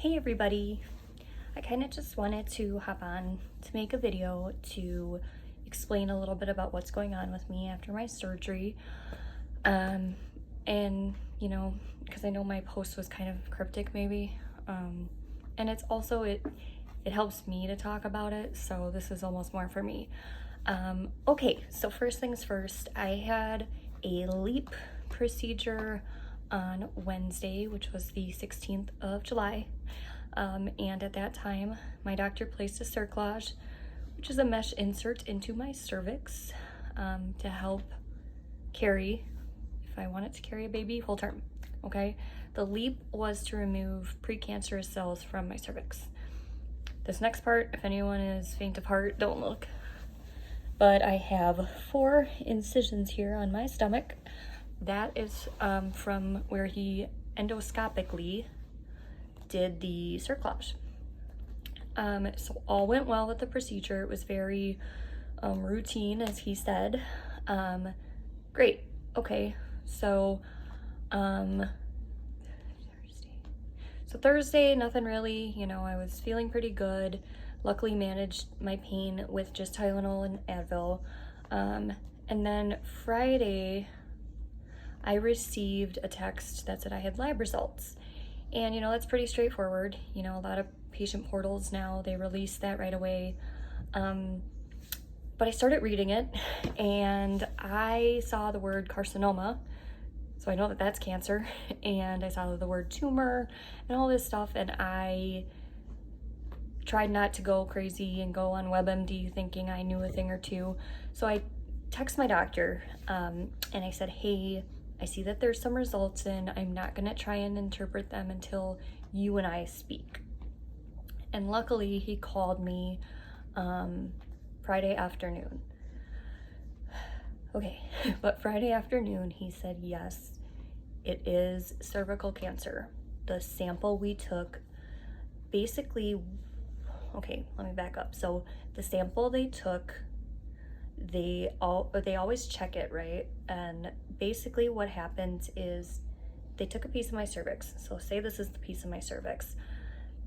Hey everybody! I kind of just wanted to hop on to make a video to explain a little bit about what's going on with me after my surgery. And because I know my post was kind of cryptic maybe. And it's also, it helps me to talk about it, so this is almost more for me. Okay, so first things first, I had a LEEP procedure on Wednesday, which was the 16th of July. And at that time, my doctor placed a cerclage, which is a mesh insert into my cervix to help carry, if I wanted to carry a baby full term, okay? The LEEP was to remove precancerous cells from my cervix. This next part, if anyone is faint of heart, don't look. But I have 4 incisions here on my stomach. That is from where he endoscopically did the cerclage. So all went well with the procedure. It was very routine, as he said. Great. Okay. So Thursday, nothing really, I was feeling pretty good. Luckily managed my pain with just Tylenol and Advil. And then Friday, I received a text that said I had lab results. And, that's pretty straightforward. A lot of patient portals now, they release that right away. But I started reading it and I saw the word carcinoma. So I know that that's cancer. And I saw the word tumor and all this stuff. And I tried not to go crazy and go on WebMD thinking I knew a thing or two. So I text my doctor and I said, hey, I see that there's some results in. I'm not gonna try and interpret them until you and I speak. And luckily he called me Friday afternoon. Okay, but Friday afternoon he said, yes, it is cervical cancer. The sample we took, basically, okay, let me back up. So the sample they took, they always check it, right? And basically what happens is they took a piece of my cervix. So say this is the piece of my cervix.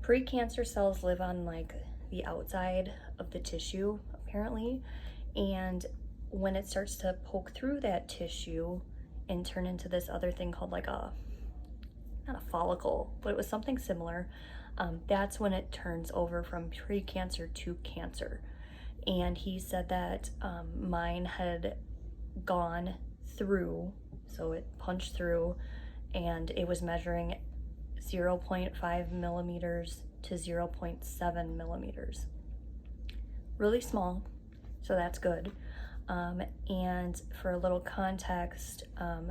Precancer cells live on like the outside of the tissue, apparently. And when it starts to poke through that tissue and turn into this other thing called like not a follicle, but it was something similar, that's when it turns over from precancer to cancer. And he said that mine had gone through, so it punched through, and it was measuring 0.5 millimeters to 0.7 millimeters. Really small, so that's good. And for a little context,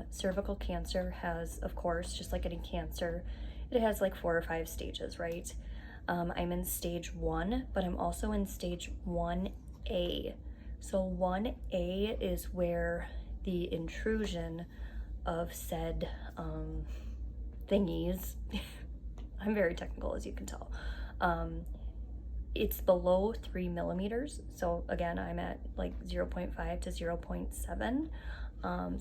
cervical cancer has, of course, just like any cancer, it has like 4 or 5 stages, right? I'm in stage 1, but I'm also in stage 1A. So 1A is where the intrusion of said thingies, I'm very technical as you can tell, it's below 3 millimeters. So again, I'm at like 0.5 to 0.7.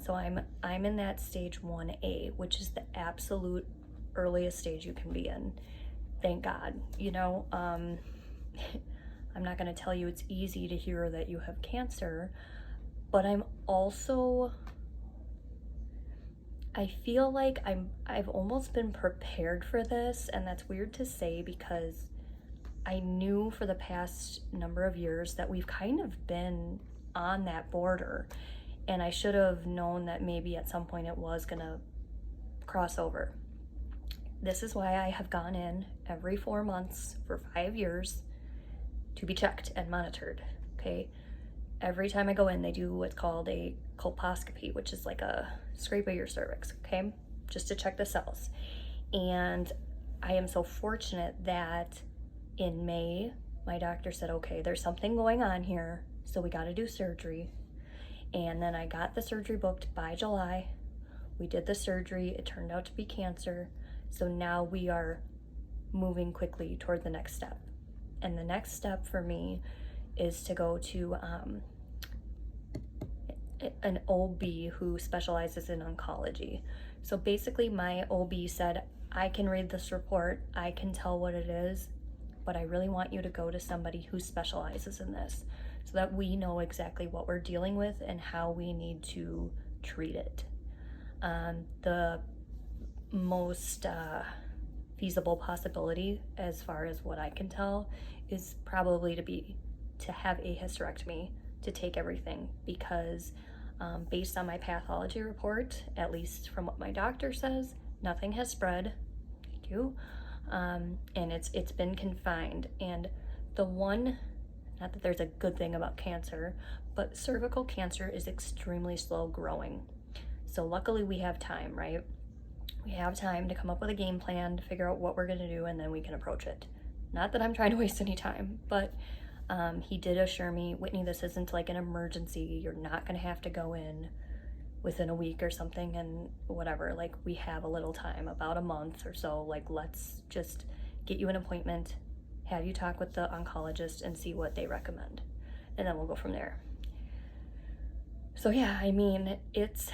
So I'm in that stage 1A, which is the absolute earliest stage you can be in. Thank God, I'm not going to tell you it's easy to hear that you have cancer, but I feel like I've almost been prepared for this, and that's weird to say because I knew for the past number of years that we've kind of been on that border, and I should have known that maybe at some point it was gonna cross over. This is why I have gone in every 4 months for 5 years to be checked and monitored, okay? Every time I go in, they do what's called a colposcopy, which is like a scrape of your cervix, okay? Just to check the cells. And I am so fortunate that in May, my doctor said, okay, there's something going on here, so we gotta do surgery. And then I got the surgery booked by July. We did the surgery, it turned out to be cancer. So now we are moving quickly toward the next step. And the next step for me is to go to an OB who specializes in oncology. So basically my OB said, I can read this report, I can tell what it is, but I really want you to go to somebody who specializes in this so that we know exactly what we're dealing with and how we need to treat it. The most feasible possibility, as far as what I can tell, is probably to have a hysterectomy, to take everything, because based on my pathology report, at least from what my doctor says, nothing has spread. Thank you. And it's been confined. And the one, not that there's a good thing about cancer, but cervical cancer is extremely slow growing. So luckily we have time, right? We have time to come up with a game plan, to figure out what we're gonna do, and then we can approach it. Not that I'm trying to waste any time, but he did assure me, Whitney, this isn't like an emergency. You're not gonna have to go in within a week or something and whatever. Like, we have a little time, about a month or so. Like, let's just get you an appointment, have you talk with the oncologist and see what they recommend, and then we'll go from there. So yeah, I mean, it's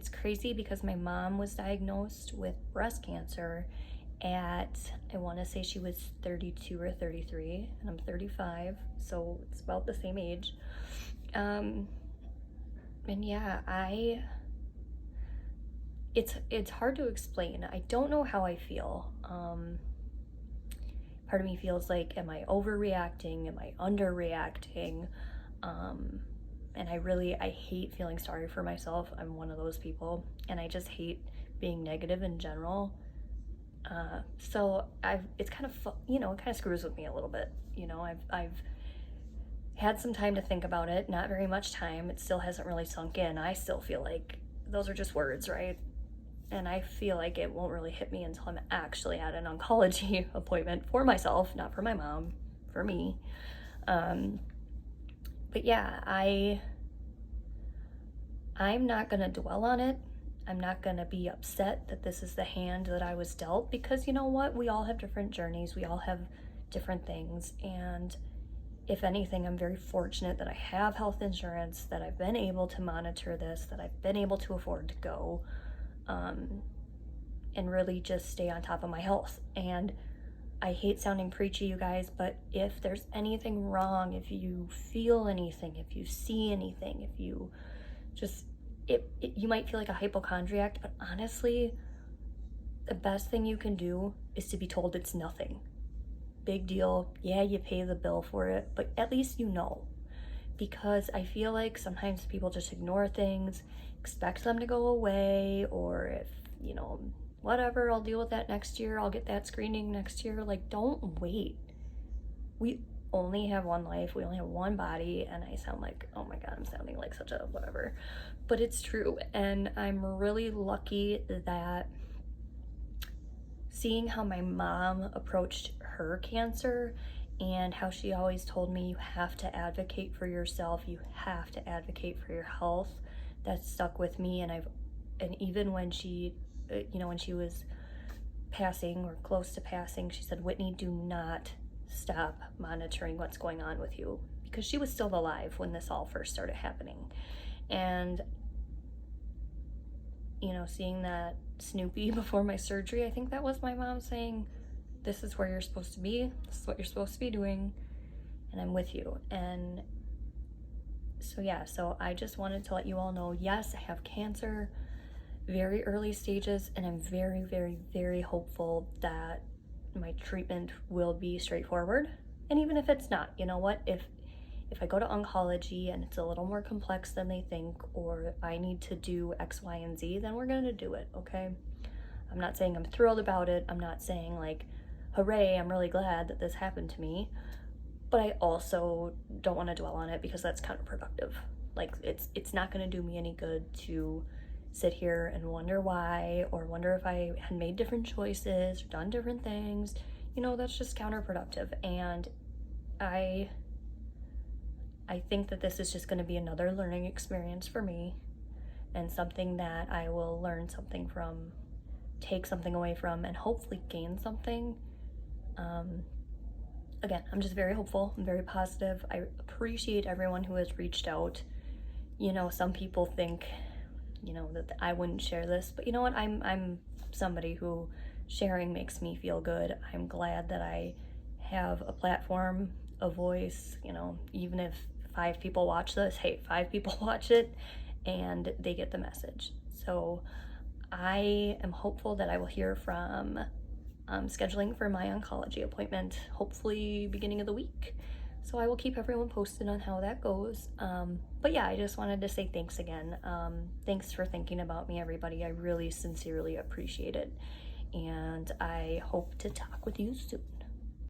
crazy because my mom was diagnosed with breast cancer at, I want to say she was 32 or 33, and I'm 35, so it's about the same age. And yeah, it's hard to explain. I don't know how I feel. Part of me feels like, am I overreacting? Am I underreacting? And I hate feeling sorry for myself. I'm one of those people, and I just hate being negative in general. So it's kind of, it kind of screws with me a little bit. I've had some time to think about it, not very much time. It still hasn't really sunk in. I still feel like those are just words, right? And I feel like it won't really hit me until I'm actually at an oncology appointment for myself, not for my mom, for me. But yeah, I'm not gonna dwell on it. I'm not gonna be upset that this is the hand that I was dealt, because you know what? We all have different journeys. We all have different things. And if anything, I'm very fortunate that I have health insurance, that I've been able to monitor this, that I've been able to afford to go, and really just stay on top of my health. And I hate sounding preachy, you guys, but if there's anything wrong, if you feel anything, if you see anything, if you just, you might feel like a hypochondriac, but honestly, the best thing you can do is to be told it's nothing. Big deal. Yeah, you pay the bill for it, but at least you know. Because I feel like sometimes people just ignore things, expect them to go away, or if, whatever, I'll deal with that next year, I'll get that screening next year. Like, don't wait. We only have one life, we only have one body, and I sound like, oh my God, I'm sounding like such a whatever, but it's true. And I'm really lucky that seeing how my mom approached her cancer and how she always told me, you have to advocate for yourself, you have to advocate for your health, that stuck with me. And even when she when she was passing or close to passing, she said, Whitney, do not stop monitoring what's going on with you, because she was still alive when this all first started happening. And seeing that Snoopy before my surgery, I think that was my mom saying, this is where you're supposed to be, this is what you're supposed to be doing, and I'm with you. And so yeah, so I just wanted to let you all know, yes, I have cancer, very early stages, and I'm very, very, very hopeful that my treatment will be straightforward. And even if it's not, you know what, if I go to oncology and it's a little more complex than they think, or I need to do X, Y, and Z, then we're gonna do it, okay? I'm not saying I'm thrilled about it. I'm not saying like, hooray, I'm really glad that this happened to me. But I also don't want to dwell on it, because that's counterproductive. Like, it's not gonna do me any good to sit here and wonder why, or wonder if I had made different choices or done different things. That's just counterproductive. And I think that this is just going to be another learning experience for me, and something that I will learn something from, take something away from, and hopefully gain something. Again, I'm just very hopeful. I'm very positive. I appreciate everyone who has reached out. Some people think, that I wouldn't share this, but you know what? I'm somebody who sharing makes me feel good. I'm glad that I have a platform, a voice, you know, even if 5 people watch this, hey, 5 people watch it and they get the message. So I am hopeful that I will hear from scheduling for my oncology appointment, hopefully beginning of the week. So I will keep everyone posted on how that goes. But yeah, I just wanted to say thanks again. Thanks for thinking about me, everybody. I really sincerely appreciate it. And I hope to talk with you soon.